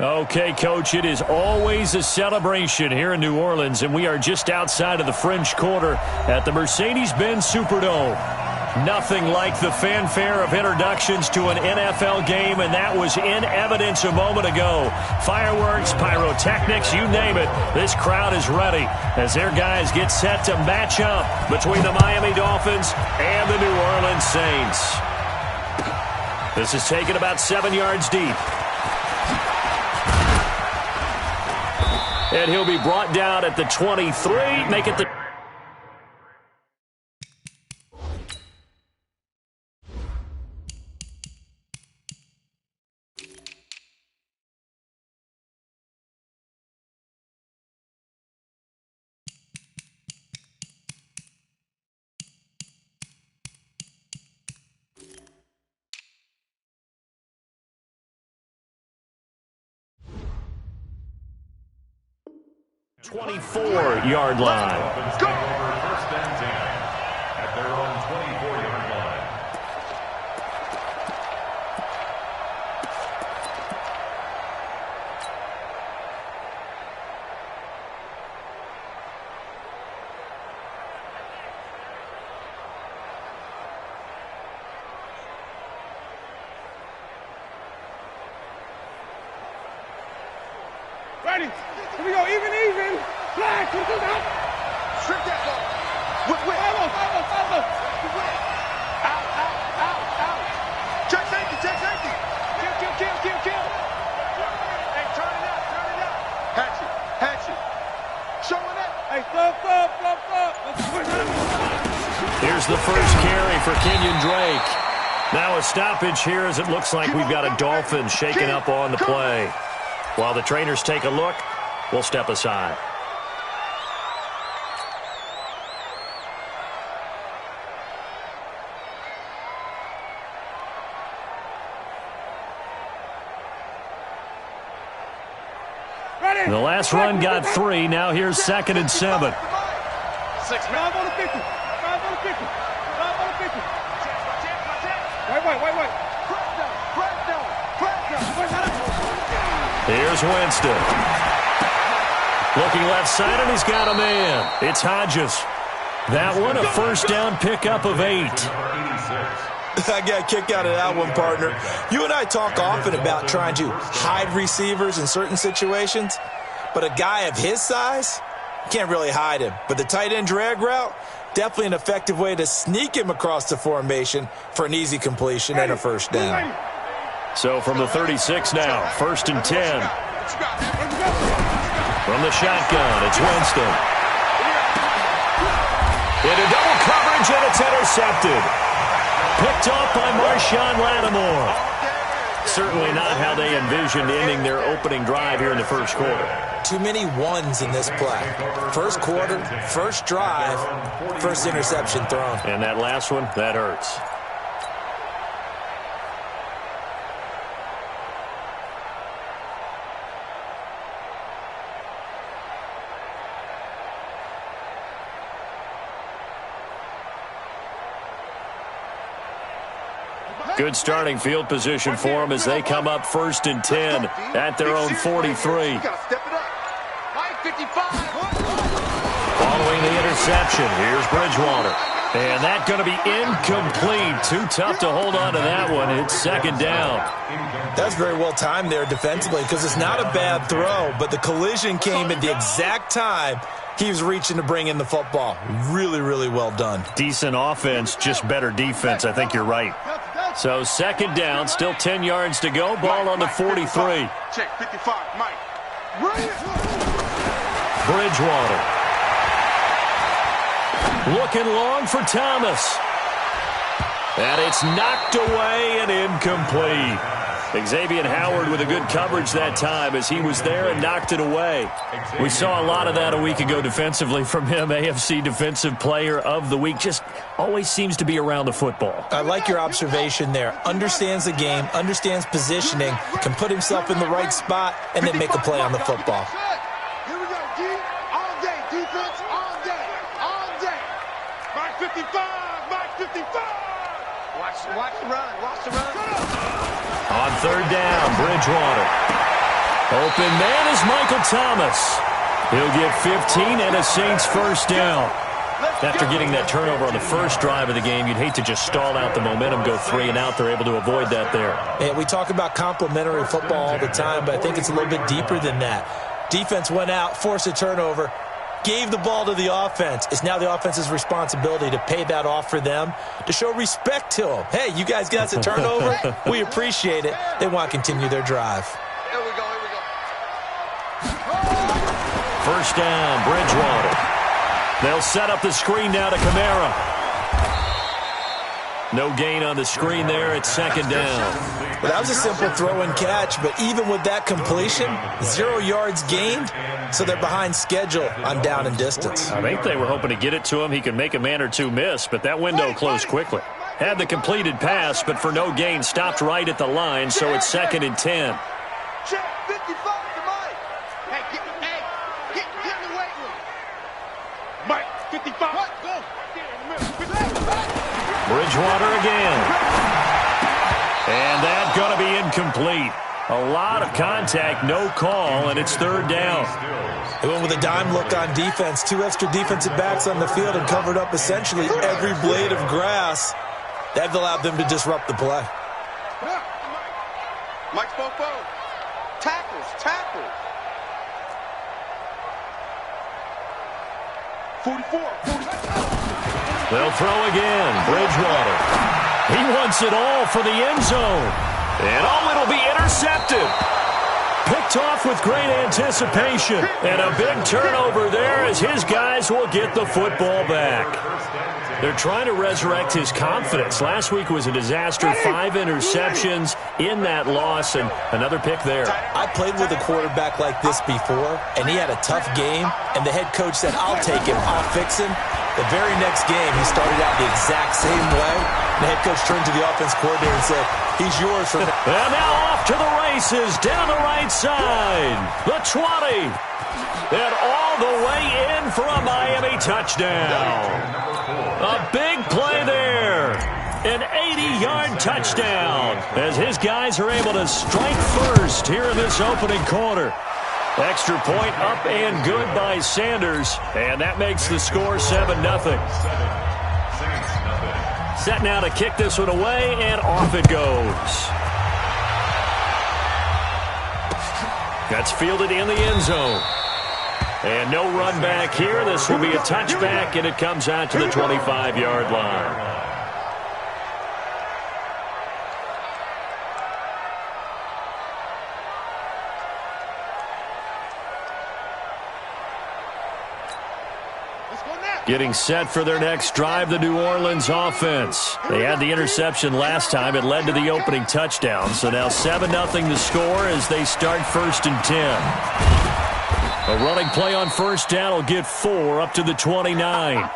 Okay, Coach, it is always a celebration here in New Orleans, and we are just outside of the French Quarter at the Mercedes-Benz Superdome. Nothing like the fanfare of introductions to an NFL game, and that was in evidence a moment ago. Fireworks, pyrotechnics, you name it. This crowd is ready as their guys get set to match up between the Miami Dolphins and the New Orleans Saints. This is taken about 7 yards deep. And he'll be brought down at the 23, make it the... .24-yard line. Go! First and 10 at their own 24-yard line. Ready? Here we go. Even. Flag. Put it out. Strip that ball. Whip. Follow. Out. Check safety. Kill. Hey, turn it out. Hatchet. Showing it. Hey, stop. Here's the first carry for Kenyon Drake. Now a stoppage here as it looks like we've got a Dolphin shaking up on the play. While the trainers take a look, we'll step aside. The last run got 3. Now here's 2nd and 7. 6 5 on the 50. 5 on the 50. Wait. Here's Winston. Looking left side, and he's got a man. It's Hodges. That one, a first down pickup of 8. I got a kick out of that one, partner. You and I talk often about trying to hide receivers in certain situations, but a guy of his size, can't really hide him. But the tight end drag route, definitely an effective way to sneak him across the formation for an easy completion and a first down. So from the 36 now, 1st and 10. From the shotgun, it's Winston. Into double coverage, and it's intercepted. Picked off by Marshawn Lattimore. Certainly not how they envisioned ending their opening drive here in the first quarter. Too many ones in this play. First quarter, first drive, first interception thrown. And that last one, that hurts. Good starting field position for them as they come up 1st and 10 at their own 43. Following the interception, here's Bridgewater. And that's going to be incomplete. Too tough to hold on to that one. It's 2nd down. That's very well timed there defensively because it's not a bad throw, but the collision came at the exact time he was reaching to bring in the football. Really, really well done. Decent offense, just better defense. I think you're right. So 2nd down, still 10 yards to go. Ball on the 43. Check 55, Mike. Bridgewater. Looking long for Thomas. And it's knocked away and incomplete. Xavier Howard with a good coverage that time as he was there and knocked it away. We saw a lot of that a week ago defensively from him. AFC Defensive Player of the Week. Just always seems to be around the football. I like your observation there. Understands the game, understands positioning, can put himself in the right spot, and then make a play on the football. Here we go, D. All day. Defense, all day. All day. Mike 55. Mike 55. Watch the run. On 3rd down, Bridgewater. Open man is Michael Thomas. He'll get 15 and a Saints first down. After getting that turnover on the first drive of the game, you'd hate to just stall out the momentum, go 3 and out. They're able to avoid that there. And we talk about complementary football all the time, but I think it's a little bit deeper than that. Defense went out, forced a turnover, gave the ball to the offense. It's now the offense's responsibility to pay that off for them, to show respect to them. Hey, you guys got us a turnover. We appreciate it. They want to continue their drive. Here we go, here we go. First down, Bridgewater. They'll set up the screen now to Kamara. No gain on the screen there. It's second down. Well, that was a simple throw and catch, but even with that completion, 0 yards gained, so they're behind schedule on down and distance. I think they were hoping to get it to him. He could make a man or two miss, but that window closed quickly. Had the completed pass, but for no gain, stopped right at the line, so it's second and 10. Check 55 to Mike. Hey, get in the weight room. Mike, 55. What? Go. Bridgewater again. And that's going to be incomplete. A lot of contact, no call, and it's third down. They went with a dime look on defense. 2 extra defensive backs on the field and covered up essentially every blade of grass. That allowed them to disrupt the play. Mike's 4-4. Tackles. They'll throw again. Bridgewater. He wants it all for the end zone. And it'll be intercepted. Picked off with great anticipation. And a big turnover there as his guys will get the football back. They're trying to resurrect his confidence. Last week was a disaster. 5 interceptions in that loss, and another pick there. I played with a quarterback like this before, and he had a tough game, and the head coach said, I'll take him, I'll fix him. The very next game, he started out the exact same way. The head coach turned to the offense coordinator and said, he's yours from now. And now off to the races, down the right side. The 20. And all the way in for a Miami touchdown. A big play there. An 80-yard touchdown as his guys are able to strike first here in this opening quarter. Extra point up and good by Sanders, and that makes the score 7-0. Set now to kick this one away, and off it goes. That's fielded in the end zone. And no run back here. This will be a touchback, and it comes out to the 25-yard line. Getting set for their next drive, the New Orleans offense. They had the interception last time. It led to the opening touchdown. So now 7-0 the score as they start first and 10. A running play on first down will get 4 up to the 29.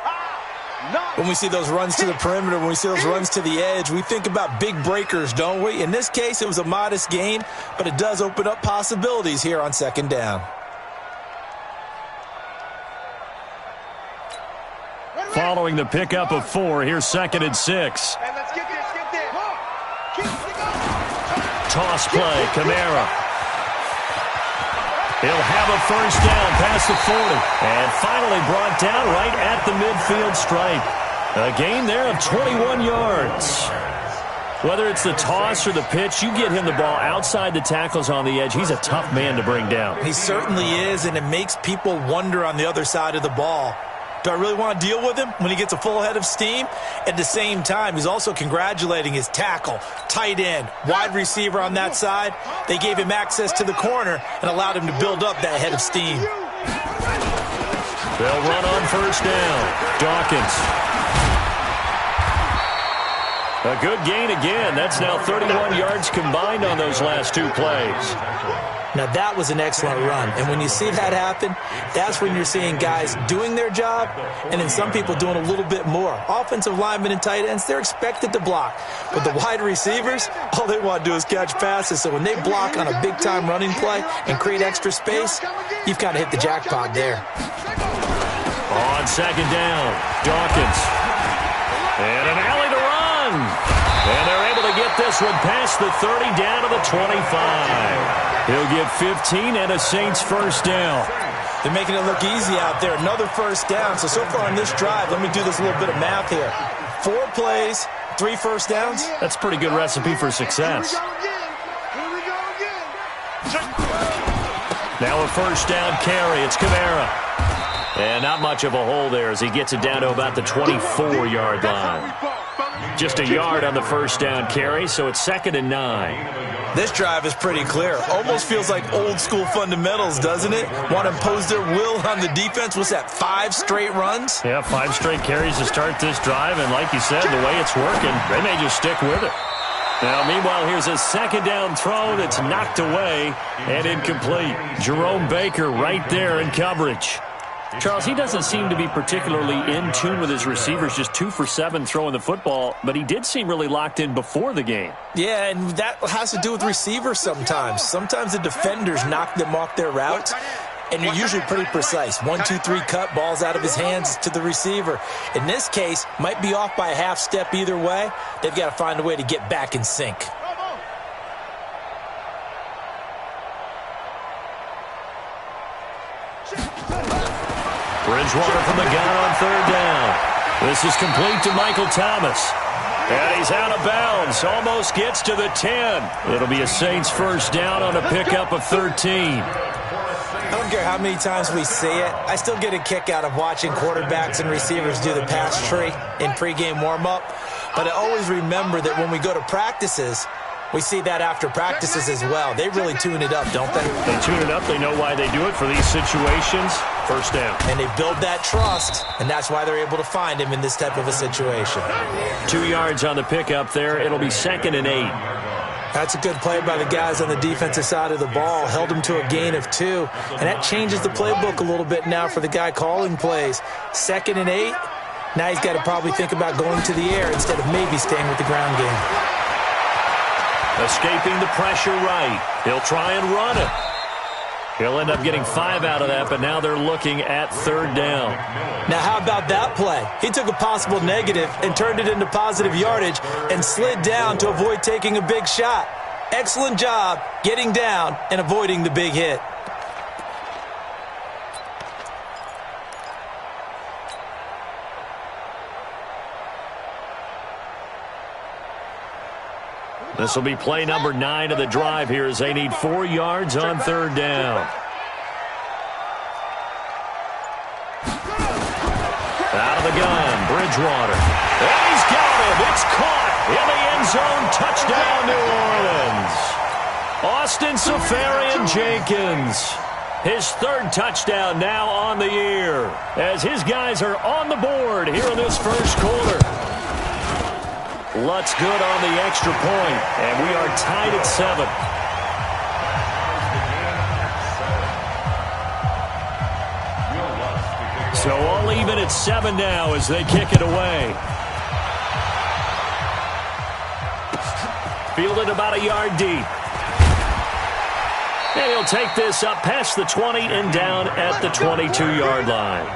When we see those runs to the perimeter, when we see those runs to the edge, we think about big breakers, don't we? In this case, it was a modest gain, but it does open up possibilities here on second down. Following the pickup of 4, here's second and 6. Hey, let's get there. Toss play, Kamara. He'll have a first down past the 40. And finally brought down right at the midfield stripe. A gain there of 21 yards. Whether it's the toss or the pitch, you get him the ball outside the tackles on the edge. He's a tough man to bring down. He certainly is, and it makes people wonder on the other side of the ball. Do I really want to deal with him when he gets a full head of steam? At the same time, he's also congratulating his tackle, tight end, wide receiver on that side. They gave him access to the corner and allowed him to build up that head of steam. They'll run on first down. Dawkins. A good gain again. That's now 31 yards combined on those last 2 plays. Now, that was an excellent run. And when you see that happen, that's when you're seeing guys doing their job and then some people doing a little bit more. Offensive linemen and tight ends, they're expected to block. But the wide receivers, all they want to do is catch passes. So when they block on a big-time running play and create extra space, you've kind of hit the jackpot there. On second down, Dawkins. And an alley to run. And they're able to get get this one past the 30 down to the 25. He'll get 15 and a Saints first down. They're making it look easy out there. Another first down. So far on this drive, let me do this little bit of math here. 4 plays, 3 first downs. That's a pretty good recipe for success. Now a first down carry. It's Kamara. And not much of a hole there as he gets it down to about the 24-yard line. Just a yard on the first down carry, so it's 2nd and 9. This drive is pretty clear. Almost feels like old school fundamentals, doesn't it? Want to impose their will on the defense. What's that, 5 straight runs? Yeah, 5 straight carries to start this drive, and like you said, the way it's working, they may just stick with it. Now, meanwhile, here's a 2nd down throw that's knocked away and incomplete. Jerome Baker right there in coverage. Charles, he doesn't seem to be particularly in tune with his receivers, just 2 for 7 throwing the football, but he did seem really locked in before the game. Yeah, and that has to do with receivers sometimes. Sometimes the defenders knock them off their routes, and you're usually pretty precise. 1, 2, 3 cut, balls out of his hands to the receiver. In this case, might be off by a half step either way. They've got to find a way to get back in sync. Bridgewater from the gun on 3rd down. This is complete to Michael Thomas. And he's out of bounds. Almost gets to the 10. It'll be a Saints first down on a pickup of 13. I don't care how many times we see it. I still get a kick out of watching quarterbacks and receivers do the pass tree in pregame warm-up. But I always remember that when we go to practices, we see that after practices as well. They really tune it up, don't they? They tune it up. They know why they do it for these situations. First down. And they build that trust, and that's why they're able to find him in this type of a situation. 2 yards on the pickup there. It'll be 2nd and 8. That's a good play by the guys on the defensive side of the ball. Held him to a gain of 2. And that changes the playbook a little bit now for the guy calling plays. 2nd and 8. Now he's got to probably think about going to the air instead of maybe staying with the ground game. Escaping the pressure right. He'll try and run it. He'll end up getting 5 out of that, but now they're looking at 3rd down. Now, how about that play? He took a possible negative and turned it into positive yardage and slid down to avoid taking a big shot. Excellent job getting down and avoiding the big hit. This will be play number 9 of the drive here as they need 4 yards on 3rd down. Out of the gun, Bridgewater. And he's got him. It's caught in the end zone. Touchdown, New Orleans. Austin Seferian-Jenkins. His 3rd touchdown now on the year as his guys are on the board here in this first quarter. Lutz good on the extra point, and we are tied at 7. So all even at 7 now as they kick it away. Fielded about a yard deep. And he'll take this up past the 20 and down at the 22-yard line.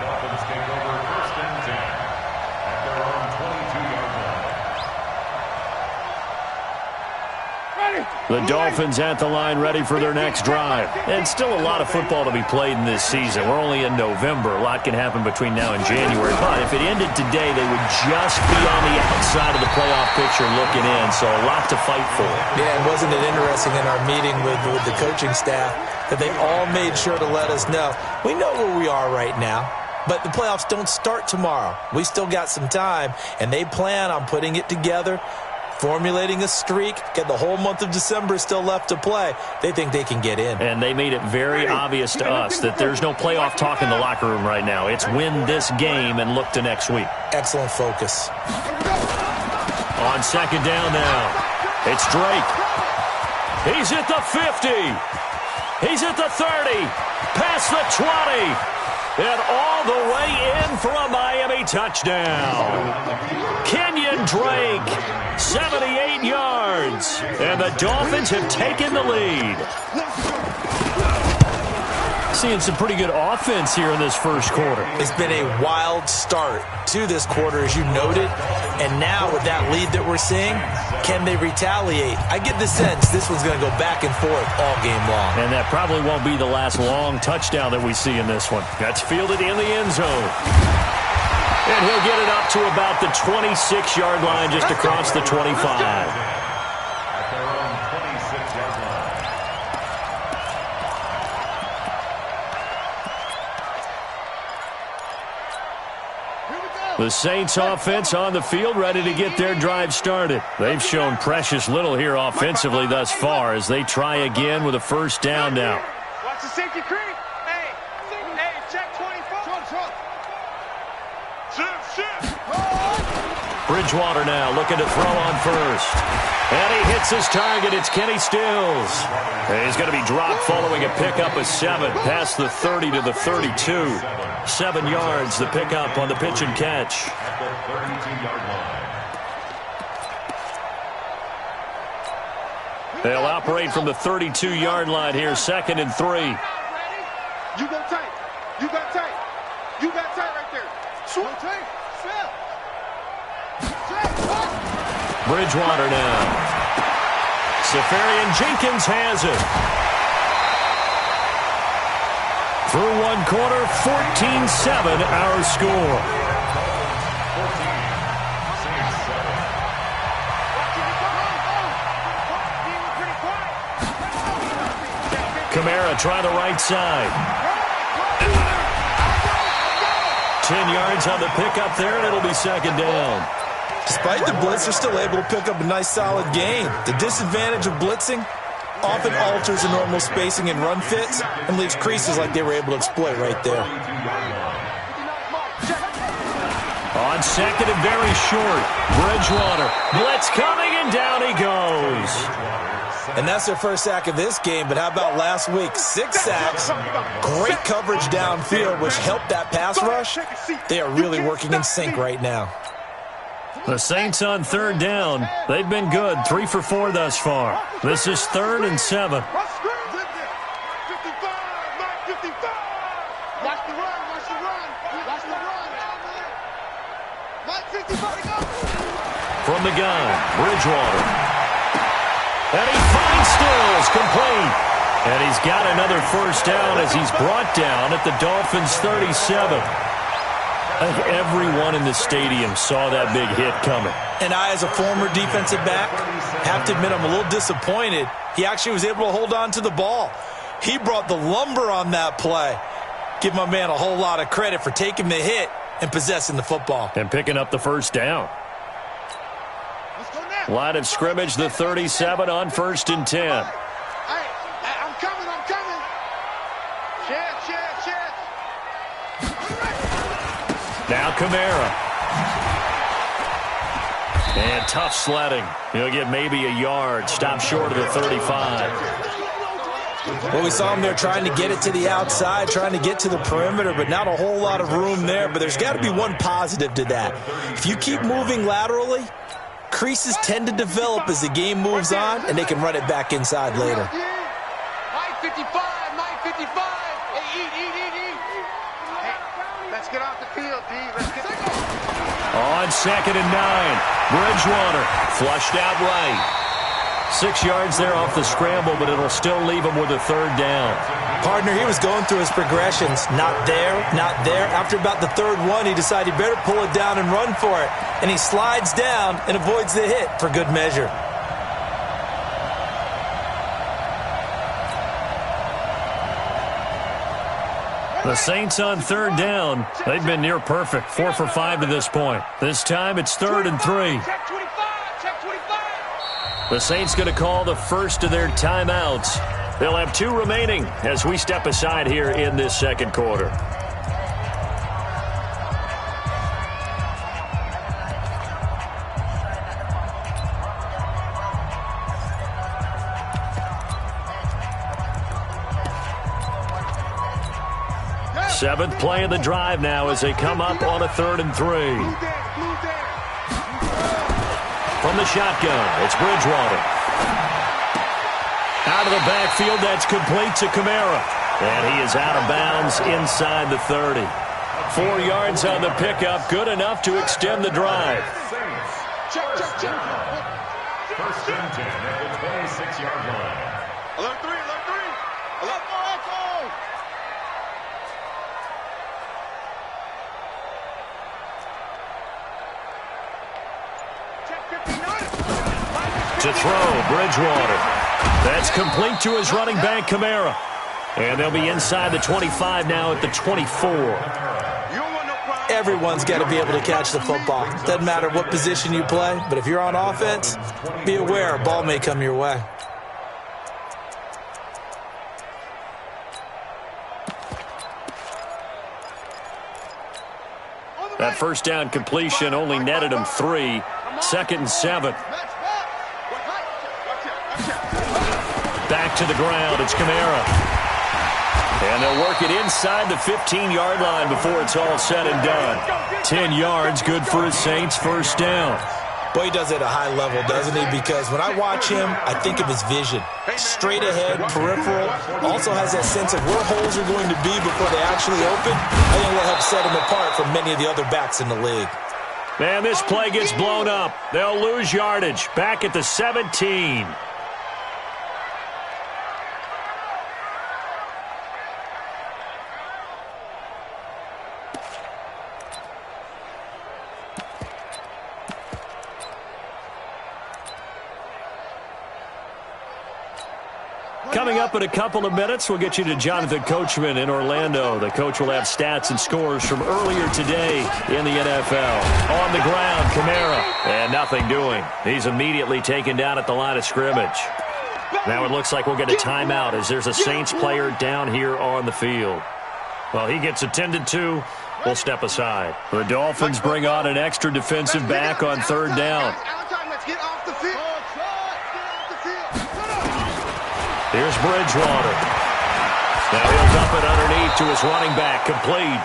The Dolphins at the line ready for their next drive. And still a lot of football to be played in this season. We're only in November. A lot can happen between now and January. But if it ended today, they would just be on the outside of the playoff picture looking in. So a lot to fight for. Yeah, and wasn't it interesting in our meeting with the coaching staff that they all made sure to let us know. We know where we are right now. But the playoffs don't start tomorrow. We still got some time. And they plan on putting it together, formulating a streak, get the whole month of December still left to play. They think they can get in. And they made it very obvious to us that there's no playoff talk in the locker room right now. It's win this game and look to next week. Excellent focus. On 2nd down now, it's Drake. He's at the 50. He's at the 30. Past the 20. And all the way in for a Miami touchdown. Kenyon Drake, 78 yards. And the Dolphins have taken the lead. Seeing some pretty good offense here in this first quarter. It's been a wild start to this quarter, as you noted. And now with that lead that we're seeing, can they retaliate? I get the sense this one's going to go back and forth all game long. And that probably won't be the last long touchdown that we see in this one. That's fielded in the end zone. And he'll get it up to about the 26-yard line, just across the 25. The Saints offense on the field, ready to get their drive started. They've shown precious little here offensively thus far as they try again with a first down now. Watch the safety creep. Hey, check 24. Shift. Bridgewater now looking to throw on first. And he hits his target. It's Kenny Stills. And he's going to be dropped following a pickup of 7 past the 30 to the 32. 7 yards, the pickup on the pitch and catch. At the 32-yard line. They'll operate from the 32-yard line here, 2nd and 3. You go tight. You got tight. You got tight right there. Swoop tight. Bridgewater now. Safarian Jenkins has it. Through one quarter, 14-7 our score. Kamara try the right side. 10 yards on the pickup there, and it'll be 2nd down. Despite the blitz, they're still able to pick up a nice, solid gain. The disadvantage of blitzing often alters the normal spacing and run fits and leaves creases like they were able to exploit right there. On 2nd and very short, Bridgewater. Blitz coming, and down he goes. And that's their first sack of this game, but how about last week? 6 sacks, great coverage downfield, which helped that pass rush. They are really working in sync right now. The Saints on 3rd down. They've been good, 3 for 4 thus far. This is 3rd and 7. 55, Mike 55. Watch the run. Mike 55 to go. From the gun, Bridgewater. And he finds Stills, complete. And he's got another first down as he's brought down at the Dolphins' 37. I think everyone in the stadium saw that big hit coming. And I, as a former defensive back, have to admit I'm a little disappointed. He actually was able to hold on to the ball. He brought the lumber on that play. Give my man a whole lot of credit for taking the hit and possessing the football. And picking up the first down. Line of scrimmage, the 37 on 1st and 10. Hey, I'm coming. Chance. Now Kamara. And tough sledding. He'll get maybe a yard. Stop short of the 35. Well, we saw him there trying to get it to the outside, trying to get to the perimeter, but not a whole lot of room there. But there's got to be one positive to that. If you keep moving laterally, creases tend to develop as the game moves on, and they can run it back inside later. Mike 55. Hey, eat. Hey, let's get off the field, D. Let's get it. On 2nd and 9. Bridgewater flushed out right. 6 yards there off the scramble, but it'll still leave him with a 3rd down. Partner, he was going through his progressions. Not there. After about the 3rd one, he decided he better pull it down and run for it. And he slides down and avoids the hit for good measure. The Saints on 3rd down. They've been near perfect, 4 for 5 to this point. This time it's 3rd and 3. Check 25. The Saints going to call the first of their timeouts. They'll have 2 remaining as we step aside here in this 2nd quarter. Seventh play of the drive now as they come up on a 3rd and 3. From the shotgun, it's Bridgewater. Out of the backfield, that's complete to Kamara. And he is out of bounds inside the 30. 4 yards on the pickup, good enough to extend the drive. Check. First and 10 at the 26-yard line. Alert 3. Alert 4, echo. Check 59. To throw, Bridgewater. That's complete to his running back, Kamara. And they'll be inside the 25 now at the 24. Everyone's got to be able to catch the football. Doesn't matter what position you play, but if you're on offense, be aware a ball may come your way. That first down completion only netted him 3. 2nd and 7. Back to the ground. It's Kamara. And they'll work it inside the 15-yard line before it's all said and done. 10 yards, good for his Saints first down. Boy, he does it at a high level, doesn't he? Because when I watch him, I think of his vision. Straight ahead, peripheral. Also has that sense of where holes are going to be before they actually open. I think will help set him apart from many of the other backs in the league. Man, this play gets blown up. They'll lose yardage. Back at the 17. Coming up in a couple of minutes, we'll get you to Jonathan Coachman in Orlando. The coach will have stats and scores from earlier today in the NFL. On the ground, Kamara. And nothing doing. He's immediately taken down at the line of scrimmage. Now it looks like we'll get a timeout as there's a Saints player down here on the field. Well, he gets attended to. We'll step aside. The Dolphins bring on an extra defensive back on 3rd down. Here's Bridgewater. Now he'll dump it underneath to his running back, complete.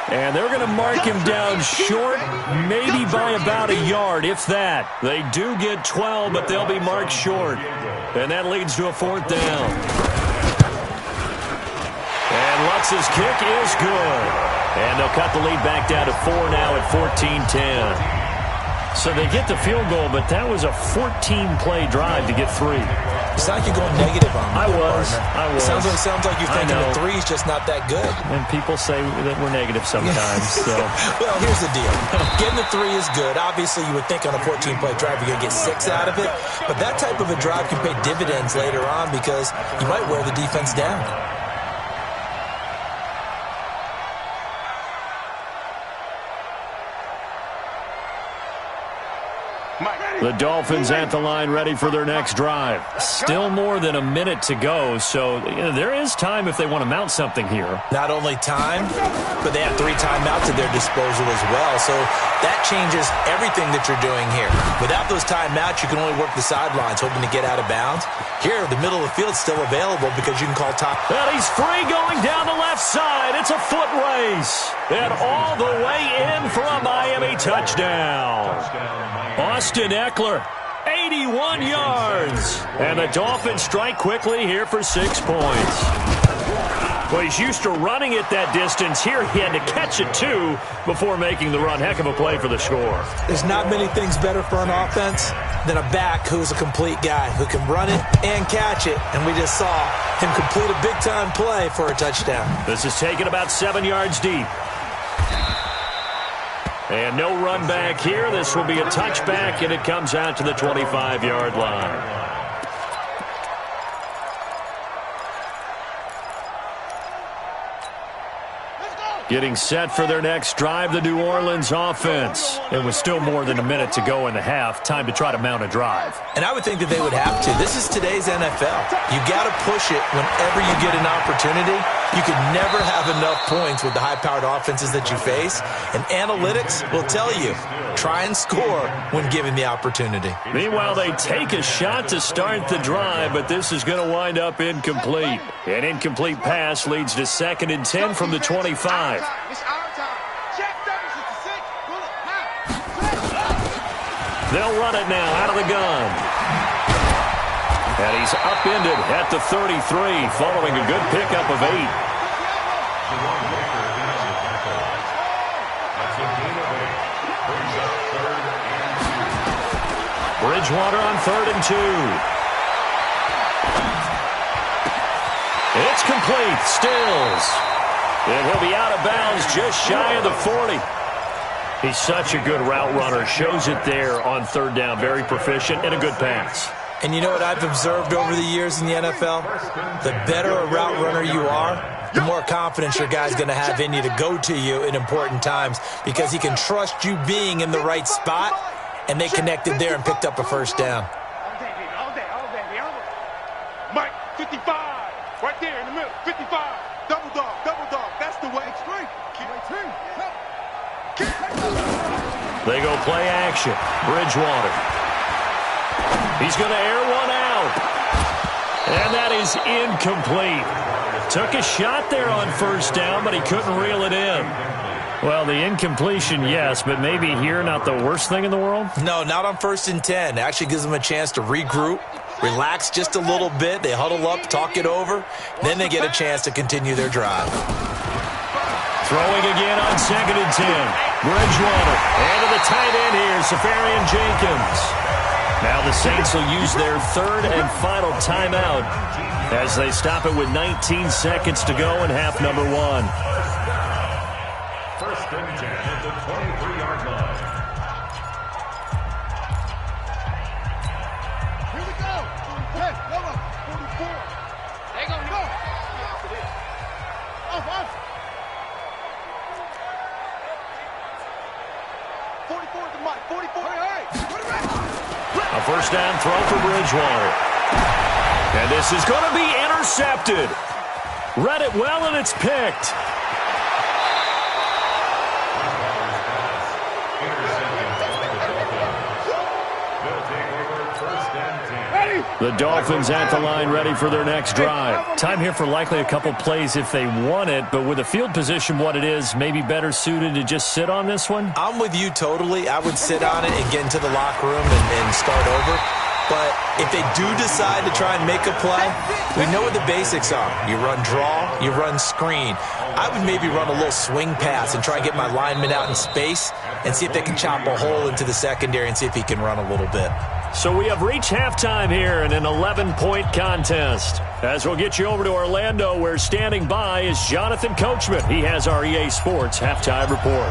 And they're going to mark him down short, maybe by about a yard, if that. They do get 12, but they'll be marked short. And that leads to a 4th down. And Lutz's kick is good. And they'll cut the lead back down to 4 now at 14-10. So they get the field goal, but that was a 14-play drive to get 3. It's like you're going negative on me. I was. Sounds like you're thinking the 3 is just not that good. And people say that we're negative sometimes. So. Well, here's the deal. Getting the 3 is good. Obviously, you would think on a 14-play drive you're going to get 6 out of it. But that type of a drive can pay dividends later on because you might wear the defense down. The Dolphins at the line ready for their next drive. Still more than a minute to go, so there is time if they want to mount something here. Not only time, but they have 3 timeouts at their disposal as well, so that changes everything that you're doing here. Without those timeouts, you can only work the sidelines, hoping to get out of bounds. Here, the middle of the field's still available because you can call time. Well, he's free going down the left side. It's a foot race. And all the way in for a Miami touchdown. Austin Eckler, 81 yards. And the Dolphins strike quickly here for 6 points. Well, he's used to running it that distance. Here he had to catch it, too, before making the run. Heck of a play for the score. There's not many things better for an offense than a back who's a complete guy, who can run it and catch it. And we just saw him complete a big-time play for a touchdown. This is taken about 7 yards deep. And no run back here. This will be a touchback, and it comes out to the 25-yard line. Getting set for their next drive, the New Orleans offense. It was still more than a minute to go in the half. Time to try to mount a drive. And I would think that they would have to. This is today's NFL. You got to push it whenever you get an opportunity. You can never have enough points with the high-powered offenses that you face. And analytics will tell you, try and score when given the opportunity. Meanwhile, they take a shot to start the drive, but this is going to wind up incomplete. An incomplete pass leads to 2nd and 10 from the 25. They'll run it now out of the gun. And he's upended at the 33 following a good pickup of 8. Bridgewater on 3rd and 2. It's complete. Stills. And he'll be out of bounds just shy of the 40. He's such a good route runner. Shows it there on 3rd down. Very proficient and a good pass. And you know what I've observed over the years in the NFL? The better a route runner you are, the more confidence your guy's going to have in you to go to you in important times because he can trust you being in the right spot, and they connected there and picked up a 1st down. All day. Mike, 55. Right there in the middle. 55. Double dog. That's the way. Straight. They go play action. Bridgewater. He's going to air one out. And that is incomplete. Took a shot there on 1st down, but he couldn't reel it in. Well, the incompletion, yes, but maybe here not the worst thing in the world? No, not on 1st and 10. It actually gives them a chance to regroup, relax just a little bit. They huddle up, talk it over. Then they get a chance to continue their drive. Throwing again on 2nd and 10. Bridgewater. And to the tight end here, Safarian Jenkins. Now the Saints will use their 3rd and final timeout as they stop it with 19 seconds to go in half number 1. 1st and 10 at the 23-yard line. Here we go. Hey, come on. 44. They gonna go. Off. 44 to Mike. 44. Hey. Put it back. A 1st down throw for Bridgewater. And this is going to be intercepted. Read it well, and it's picked. The Dolphins at the line ready for their next drive. Time here for likely a couple plays if they want it, but with the field position what it is, maybe better suited to just sit on this one? I'm with you totally. I would sit on it and get into the locker room and start over. But if they do decide to try and make a play, we know what the basics are. You run draw, you run screen. I would maybe run a little swing pass and try and get my lineman out in space and see if they can chop a hole into the secondary and see if he can run a little bit. So we have reached halftime here in an 11-point contest. As we'll get you over to Orlando, where standing by is Jonathan Coachman. He has our EA Sports halftime report.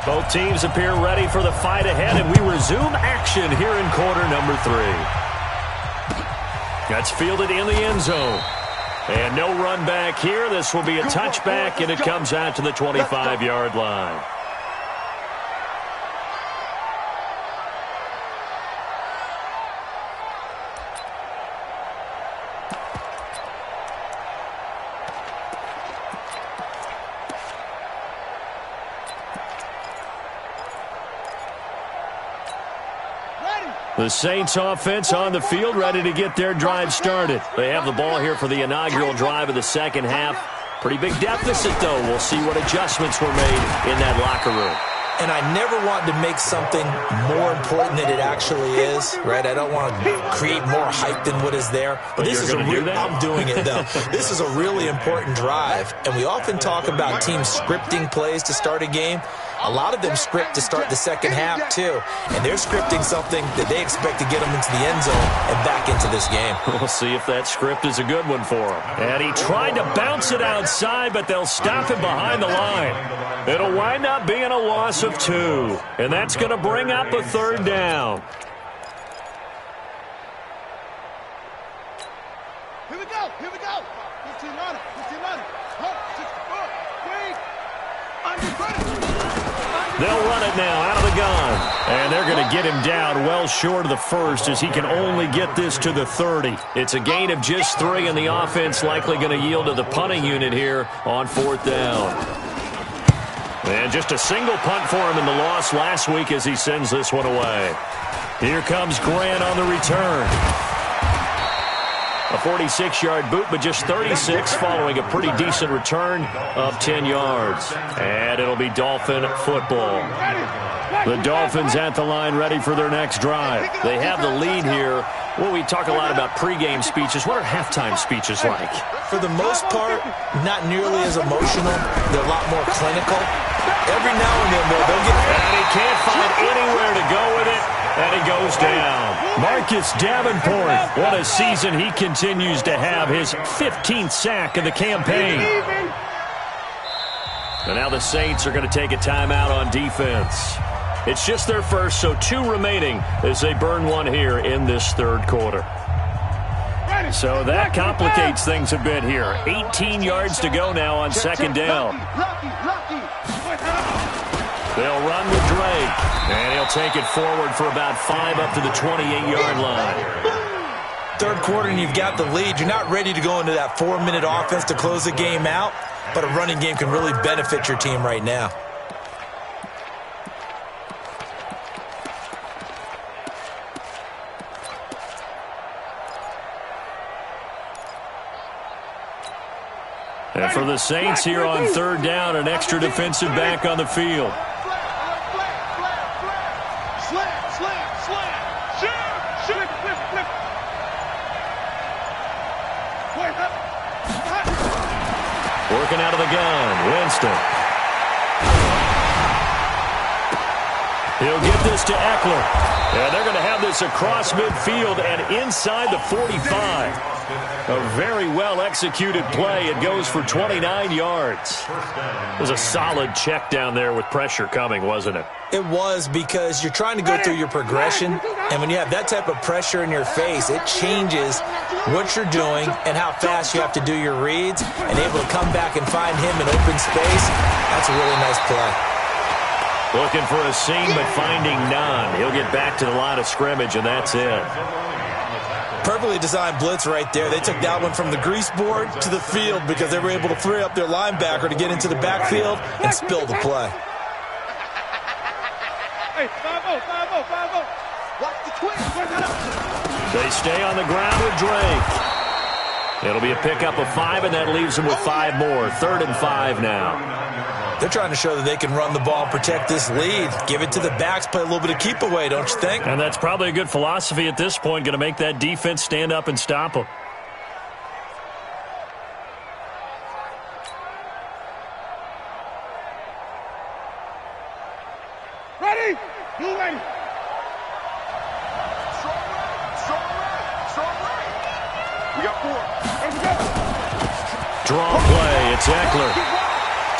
Both teams appear ready for the fight ahead, and we resume action here in quarter number 3. That's fielded in the end zone. And no run back here. This will be a touchback, and it comes out to the 25-yard line. The Saints offense on the field, ready to get their drive started. They have the ball here for the inaugural drive of the second half. Pretty big deficit, though. We'll see what adjustments were made in that locker room. And I never want to make something more important than it actually is, right? I don't want to create more hype than what is there. But this is I'm doing it, though. This is a really important drive. And we often talk about teams scripting plays to start a game. A lot of them script to start the second half, too. And they're scripting something that they expect to get them into the end zone and back into this game. We'll see if that script is a good one for him. And he tried to bounce it outside, but they'll stop him behind the line. It'll wind up being a loss of 2. And that's going to bring up a 3rd down. Here we go. 15 on it. They'll run it now out of the gun. And they're going to get him down well short of the 1st as he can only get this to the 30. It's a gain of just 3, and the offense likely going to yield to the punting unit here on 4th down. And just a single punt for him in the loss last week as he sends this one away. Here comes Grant on the return. A 46-yard boot, but just 36 following a pretty decent return of 10 yards. And it'll be Dolphin football. The Dolphins at the line ready for their next drive. They have the lead here Well, we talk a lot about pregame speeches. What are halftime speeches like? For the most part, not nearly as emotional. They're a lot more clinical. Every now and then, though, they'll get... And he can't find anywhere to go with it, and he goes down. Marcus Davenport, what a season he continues to have. His 15th sack of the campaign. And now the Saints are going to take a timeout on defense. It's just their first, so 2 remaining as they burn one here in this third quarter. So that complicates things a bit here. 18 yards to go now on second down. They'll run with Drake, and he'll take it forward for about 5 up to the 28-yard line. Third quarter, and you've got the lead. You're not ready to go into that 4-minute offense to close the game out, but a running game can really benefit your team right now. And for the Saints here on third down, an extra defensive back on the field. Working out of the gun, Winston. He'll get this to Eckler. And they're going to have this across midfield and inside the 45. A very well-executed play. It goes for 29 yards. It was a solid check down there with pressure coming, wasn't it? It was, because you're trying to go through your progression, and when you have that type of pressure in your face, it changes what you're doing and how fast you have to do your reads, and able to come back and find him in open space. That's a really nice play. Looking for a seam, but finding none. He'll get back to the line of scrimmage, and that's it. Perfectly designed blitz right there. They took that one from the grease board to the field because they were able to free up their linebacker to get into the backfield and spill the play. Hey, 5-0, 5-0, 5-0. Watch the twist. They stay on the ground with Drake. It'll be a pickup of 5, and that leaves them with 5 more. 3rd and 5 now. They're trying to show that they can run the ball and protect this lead. Give it to the backs, play a little bit of keep away, don't you think? And that's probably a good philosophy at this point, going to make that defense stand up and stop them. Ready? You ready? We got 4. Let's go. Draw play. It's Eckler.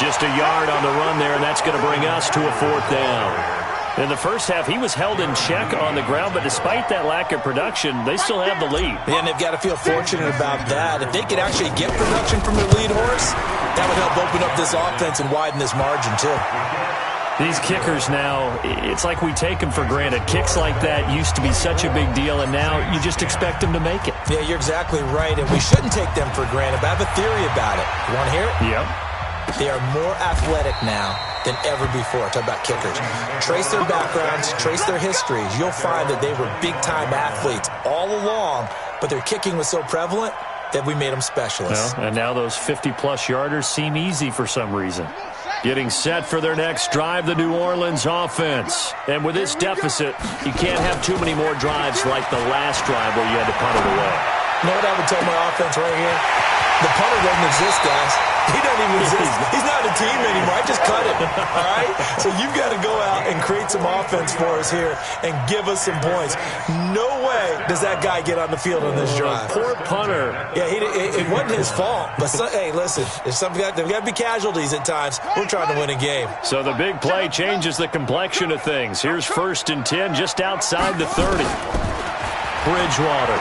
Just a yard on the run there, and that's going to bring us to a 4th down. In the first half, he was held in check on the ground, but despite that lack of production, they still have the lead. Yeah, and they've got to feel fortunate about that. If they could actually get production from their lead horse, that would help open up this offense and widen this margin, too. These kickers now, it's like we take them for granted. Kicks like that used to be such a big deal, and now you just expect them to make it. Yeah, you're exactly right, and we shouldn't take them for granted, but I have a theory about it. You want to hear it? Yep. They are more athletic now than ever before. Talk about kickers. Trace their backgrounds, trace their histories. You'll find that they were big-time athletes all along, but their kicking was so prevalent that we made them specialists. Well, and now those 50-plus yarders seem easy for some reason. Getting set for their next drive, the New Orleans offense. And with this deficit, you can't have too many more drives like the last drive where you had to punt it away. You know what I would tell my offense right here? The punter doesn't exist, guys. He doesn't even exist. He's not a team anymore. I just cut him, all right? So you've got to go out and create some offense for us here and give us some points. No way does that guy get on the field on this drive. Poor punter. Yeah, it wasn't his fault. But, hey, listen, there's got to be casualties at times. We're trying to win a game. So the big play changes the complexion of things. Here's 1st and 10 just outside the 30. Bridgewater.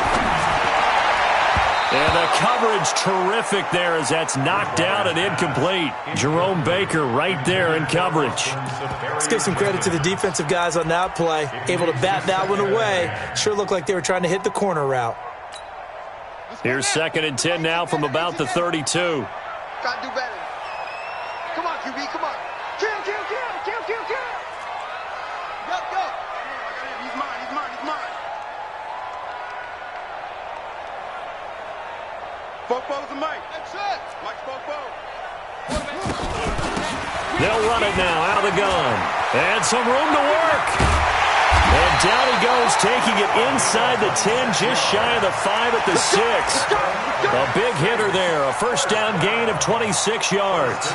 And the coverage terrific there as that's knocked down and incomplete. Jerome Baker right there in coverage. Let's give some credit to the defensive guys on that play. Able to bat that one away. Sure looked like they were trying to hit the corner route. Here's 2nd and 10 now from about the 32. Got to do better. Come on, QB, come on. Kill. Go. He's mine. Fofo's a Mike. That's it. Mike Fofo. They'll run it now out of the gun. And some room to work. And down he goes, taking it inside the 10, just shy of the 5 at the 6. A big hitter there, a first down gain of 26 yards.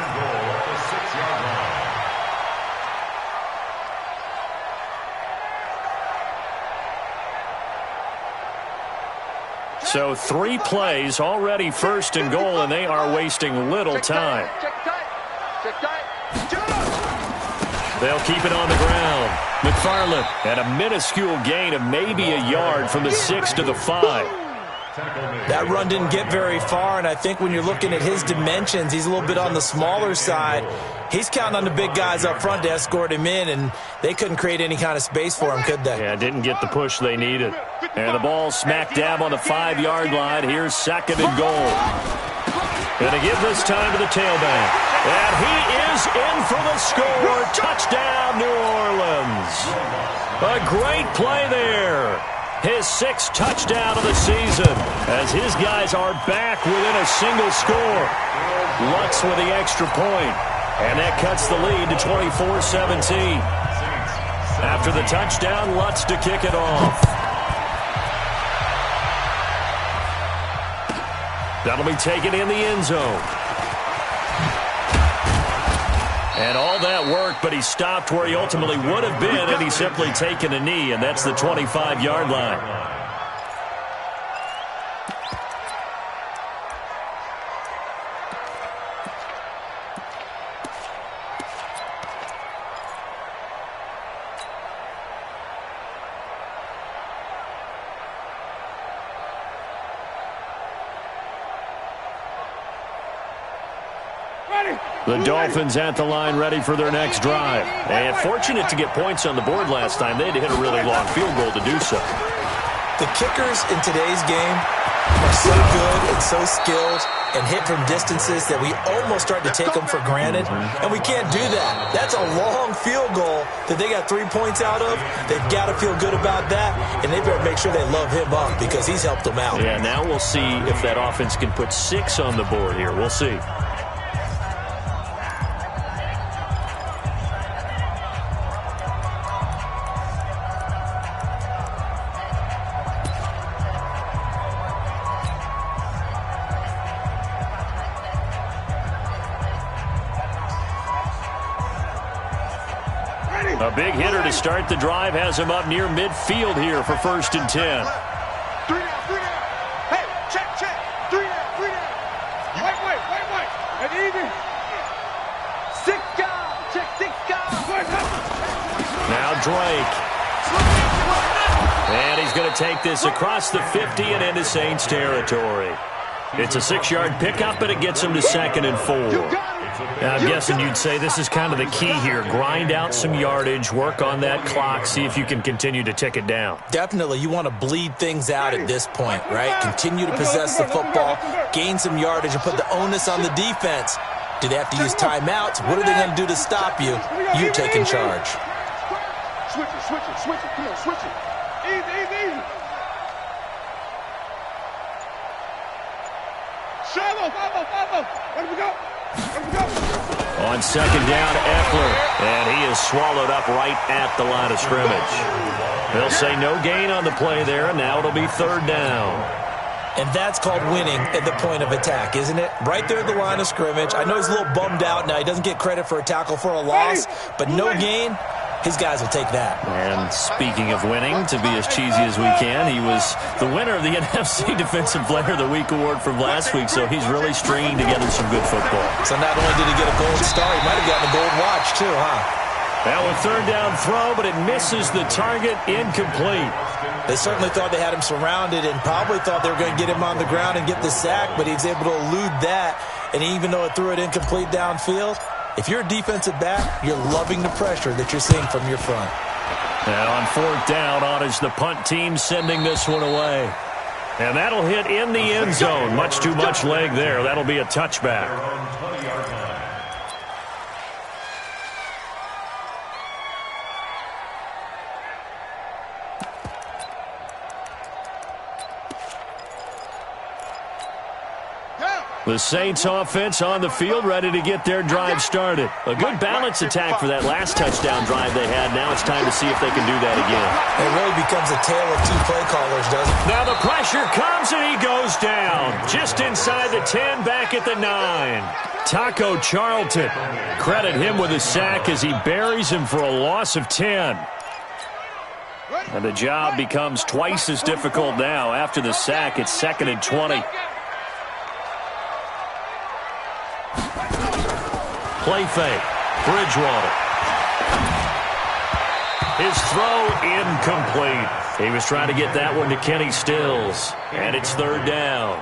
So 3 plays, already first and goal, and they are wasting little time. They'll keep it on the ground. McFarland at a minuscule gain of maybe a yard from the 6 to the 5. That run didn't get very far, and I think when you're looking at his dimensions, he's a little bit on the smaller side. He's counting on the big guys up front to escort him in, and they couldn't create any kind of space for him, could they? Yeah, didn't get the push they needed. And the ball smack dab on the 5-yard line. Here's second and goal. Going to give this time to the tailback. And he is in for the score. Touchdown, New Orleans. A great play there. His 6th touchdown of the season as his guys are back within a single score. Lutz with the extra point. And that cuts the lead to 24-17. After the touchdown, Lutz to kick it off. That'll be taken in the end zone. And all that work, but he stopped where he ultimately would have been, and he's simply taken a knee, and that's the 25-yard line. The Dolphins at the line ready for their next drive. And fortunate to get points on the board last time. They had to hit a really long field goal to do so. The kickers in today's game are so good and so skilled and hit from distances that we almost start to take them for granted. And we can't do that. That's a long field goal that they got 3 points out of. They've got to feel good about that. And they better make sure they love him up because he's helped them out. Yeah, now we'll see if that offense can put 6 on the board here. We'll see. A big hitter to start the drive has him up near midfield here for 1st and 10. 3 down, 3 down. Hey, check. 3 down, 3 down. Wait. And easy. 6 down. Check 6 down. Now Drake. And he's going to take this across the 50 and into Saints territory. It's a 6-yard pickup, but it gets him to 2nd and 4. I'm guessing you'd say this is kind of the key here. Grind out some yardage, work on that clock, see if you can continue to tick it down. Definitely, you want to bleed things out at this point, right? Continue to possess the football, gain some yardage, and put the onus on the defense. Do they have to use timeouts? What are they going to do to stop you? You take in charge. Switch it. Come on, switch it. Easy. Shallow. Where do we go? On 2nd down, Eckler, and he is swallowed up right at the line of scrimmage. They'll say no gain on the play there, and now it'll be 3rd down. And that's called winning at the point of attack, isn't it? Right there at the line of scrimmage. I know he's a little bummed out now. He doesn't get credit for a tackle for a loss, but no gain, his guys will take that. And speaking of winning, to be as cheesy as we can, he was the winner of the NFC Defensive Player of the Week award from last week, so he's really stringing together some good football. So not only did he get a gold star, he might have gotten a gold watch too, huh? Now a 3rd down throw, but it misses the target, incomplete. They certainly thought they had him surrounded and probably thought they were going to get him on the ground and get the sack, but he was able to elude that, and even though it threw it incomplete downfield, if you're a defensive back, you're loving the pressure that you're seeing from your front. And on 4th down, on is the punt team sending this one away. And that'll hit in the end zone. Much too much leg there. That'll be a touchback. The Saints offense on the field, ready to get their drive started. A good balance attack for that last touchdown drive they had. Now it's time to see if they can do that again. It really becomes a tale of two play callers, doesn't it? Now the pressure comes and he goes down. Just inside the 10, back at the 9. Taco Charlton. Credit him with a sack as he buries him for a loss of 10. And the job becomes twice as difficult now. After the sack, it's 2nd and 20. Play fake. Bridgewater. His throw incomplete. He was trying to get that one to Kenny Stills. And it's 3rd down.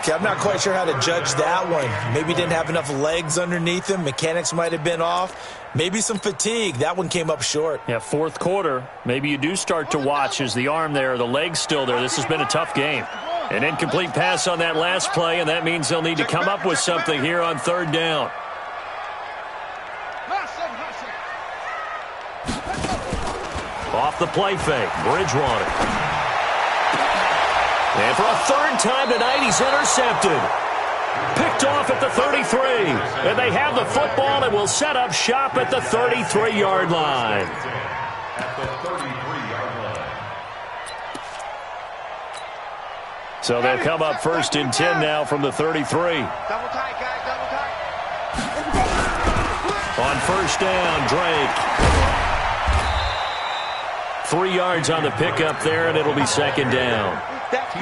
Okay, I'm not quite sure how to judge that one. Maybe didn't have enough legs underneath him. Mechanics might have been off. Maybe some fatigue. That one came up short. Yeah, 4th quarter. Maybe you do start to watch as the arm there, the leg's still there. This has been a tough game. An incomplete pass on that last play, and that means they'll need to come up with something here on 3rd down. Off the play fake, Bridgewater. And for a 3rd time tonight, he's intercepted. Picked off at the 33. And they have the football and will set up shop at the 33-yard line. So they'll come up 1st and 10 now from the 33. Double tight, guys, double tight. On 1st down, Drake. 3 yards on the pickup there, and it'll be 2nd down.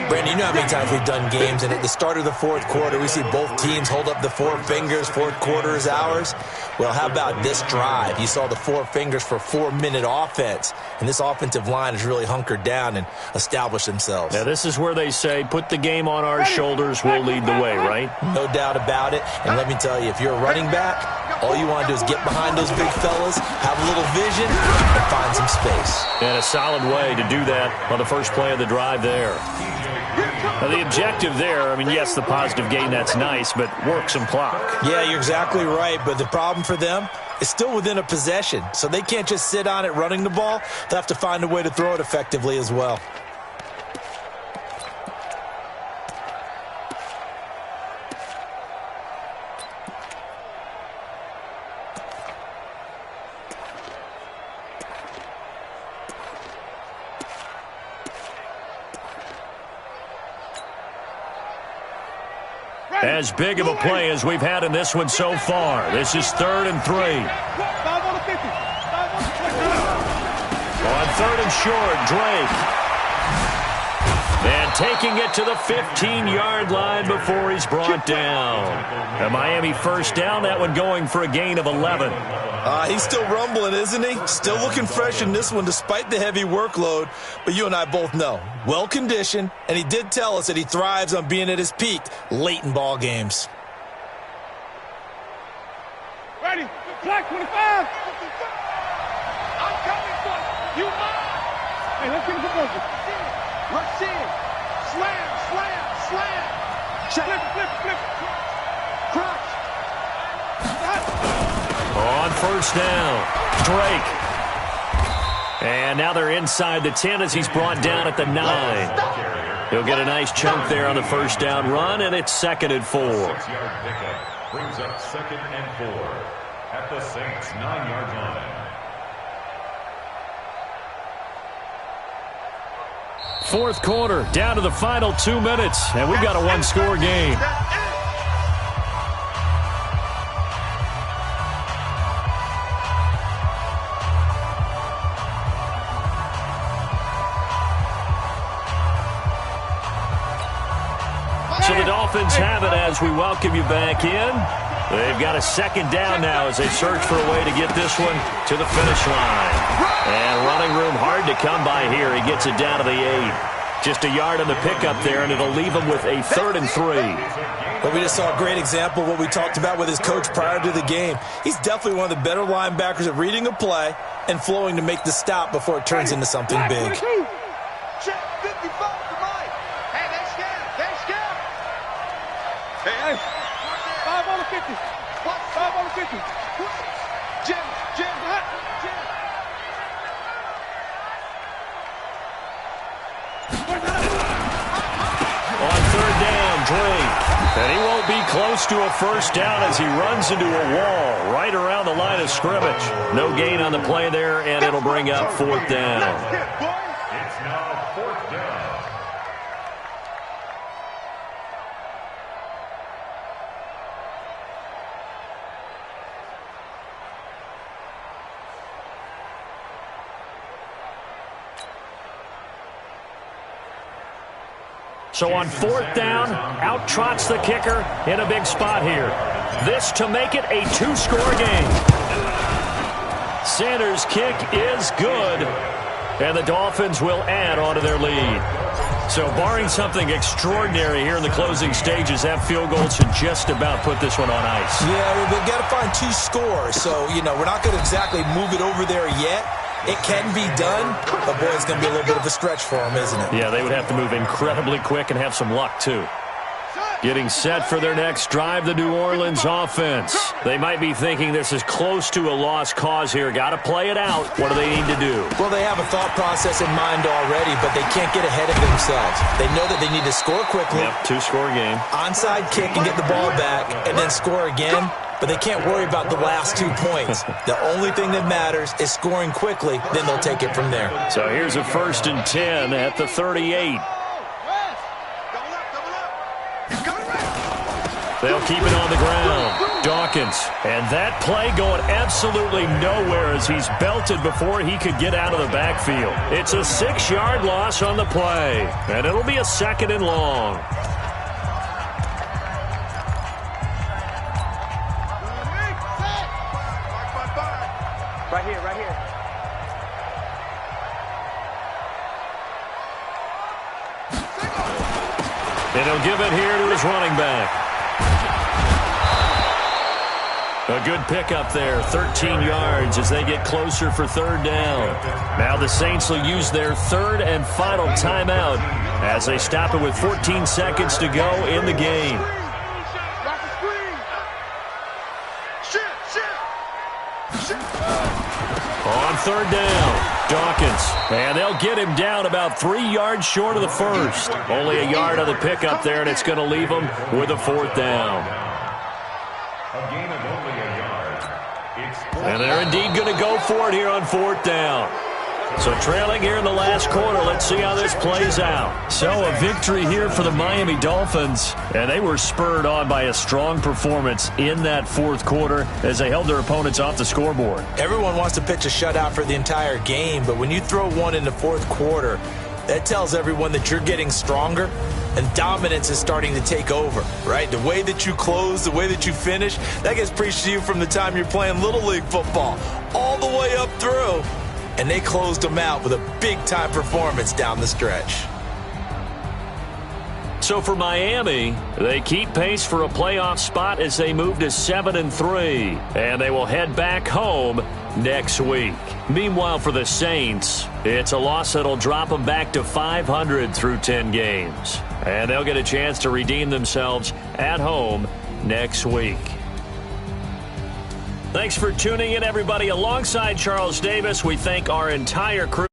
Brandon, you know how many times we've done games, and at the start of the 4th quarter, we see both teams hold up the 4 fingers, 4th quarter is ours. Well, how about this drive? You saw the 4 fingers for 4-minute offense, and this offensive line has really hunkered down and established themselves. Now, this is where they say, put the game on our shoulders, we'll lead the way, right? No doubt about it, and let me tell you, if you're a running back, all you want to do is get behind those big fellas, have a little vision, and find some space. And a solid way to do that on the first play of the drive there. Now, the objective there, I mean, yes, the positive gain, that's nice, but work some clock. Yeah, you're exactly right, but the problem for them is still within a possession, so they can't just sit on it running the ball. They'll have to find a way to throw it effectively as well. As big of a play as we've had in this one so far. This is 3rd and 3. On 3rd and short, Drake. And taking it to the 15-yard line before he's brought down. A Miami 1st down, that one going for a gain of 11. He's still rumbling, isn't he? Still looking fresh in this one despite the heavy workload. But you and I both know, well-conditioned, and he did tell us that he thrives on being at his peak late in ball games. Ready? Flag 25. I'm coming for you. Hey, let's get the focus. Rush in. Slam, slam, slam. Flip, flip, flip. Crush. On 1st down, Drake. And now they're inside the 10 as he's brought down at the 9. He'll get a nice chunk there on the 1st down run, and it's 2nd and 4. 6-yard pickup brings up 2nd and 4 at the Saints' 9-yard line. 4th quarter, down to the final 2 minutes, and we've got a 1-score game. So the Dolphins have it as we welcome you back in. They've got a 2nd down now as they search for a way to get this one to the finish line. And running room hard to come by here. He gets it down to the 8. Just a yard on the pickup there, and it'll leave him with a 3rd and 3. But we just saw a great example of what we talked about with his coach prior to the game. He's definitely one of the better linebackers at reading a play and flowing to make the stop before it turns into something big. Check 55 to Mike. Hey, they scared. They scared. Hey, 5 on the 50. 5 on the 50. Jim, Jim, Jim. On 3rd down, Drake. And he won't be close to a first down as he runs into a wall right around the line of scrimmage. No gain on the play there, and it'll bring up fourth down. It's now fourth down. So on fourth down, out trots the kicker in a big spot here. This to make it a two-score game. Sanders' kick is good, and the Dolphins will add on to their lead. So barring something extraordinary here in the closing stages, that field goal should just about put this one on ice. Yeah, well, they've got to find 2 scores. So, we're not going to exactly move it over there yet. It can be done, but boy, it's going to be a little bit of a stretch for them, isn't it? Yeah, they would have to move incredibly quick and have some luck, too. Getting set for their next drive, the New Orleans offense. They might be thinking this is close to a lost cause here. Got to play it out. What do they need to do? Well, they have a thought process in mind already, but they can't get ahead of themselves. They know that they need to score quickly. Yep, two-score game. Onside kick and get the ball back, and then score again. But they can't worry about the last 2 points. The only thing that matters is scoring quickly, then they'll take it from there. So here's a 1st and 10 at the 38. They'll keep it on the ground. Dawkins. And that play going absolutely nowhere as he's belted before he could get out of the backfield. It's a 6-yard loss on the play. And it'll be a 2nd and long. Right here, right here. And he'll give it here to his running back. A good pickup there, 13 yards as they get closer for 3rd down. Now the Saints will use their 3rd and final timeout as they stop it with 14 seconds to go in the game. On 3rd down, Dawkins. And they'll get him down about 3 yards short of the first. Only a yard on the pickup there, and it's going to leave them with a 4th down. A gain of only a yard. And they're indeed going to go for it here on 4th down. So trailing here in the last quarter, let's see how this plays out. So a victory here for the Miami Dolphins, and they were spurred on by a strong performance in that 4th quarter as they held their opponents off the scoreboard. Everyone wants to pitch a shutout for the entire game, but when you throw one in the 4th quarter, that tells everyone that you're getting stronger and dominance is starting to take over, right? The way that you close, the way that you finish, that gets preached to you from the time you're playing Little League football all the way up through. And they closed them out with a big-time performance down the stretch. So for Miami, they keep pace for a playoff spot as they move to 7-3, and they will head back home next week. Meanwhile, for the Saints, it's a loss that'll drop them back to 500 through 10 games, and they'll get a chance to redeem themselves at home next week. Thanks for tuning in, everybody. Alongside Charles Davis, we thank our entire crew.